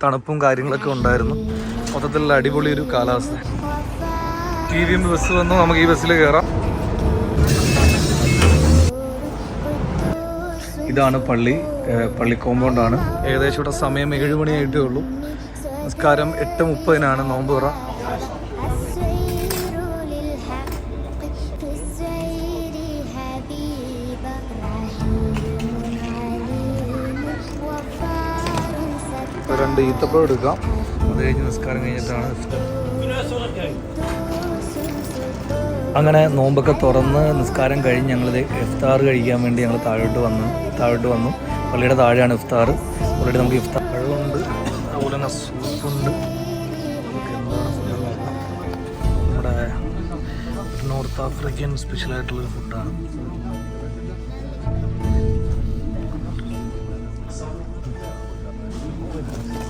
തണുപ്പും കാര്യങ്ങളൊക്കെ ഉണ്ടായിരുന്നു. മൊത്തത്തിലുള്ള അടിപൊളി ഒരു കാലാവസ്ഥ. TVM ബസ് വന്നു, നമുക്ക് ഈ ബസ്സിൽ കയറാം. ഇതാണ് പള്ളി കോമ്പൗണ്ടാണ്. ഏകദേശം ഇവിടെ സമയം 7 മണിയായിട്ടേ ഉള്ളൂ. നിസ്കാരം 8:30 നോമ്പ് തുറ. രണ്ട് ഈത്തപ്പഴം എടുക്കാം. അത് കഴിഞ്ഞ് നിസ്കാരം കഴിഞ്ഞിട്ടാണ് അങ്ങനെ നോമ്പൊക്കെ തുറന്ന് നിസ്കാരം കഴിഞ്ഞ് ഞങ്ങളിത് ഇഫ്താർ കഴിക്കാൻ വേണ്ടി ഞങ്ങൾ താഴോട്ട് വന്നു. പള്ളിയുടെ താഴെയാണ് ഇഫ്താർ. ഓൾറെഡി നമുക്ക് ഇഫ്താർ പഴമുണ്ട്, അതുപോലെ തന്നെ സൂപ്പുണ്ട്. നമുക്ക് എന്താണ് ഫുഡ് നോക്കാം. നമ്മുടെ നോർത്ത് ആഫ്രിക്കൻ സ്പെഷ്യലായിട്ടുള്ളൊരു ഫുഡാണ്.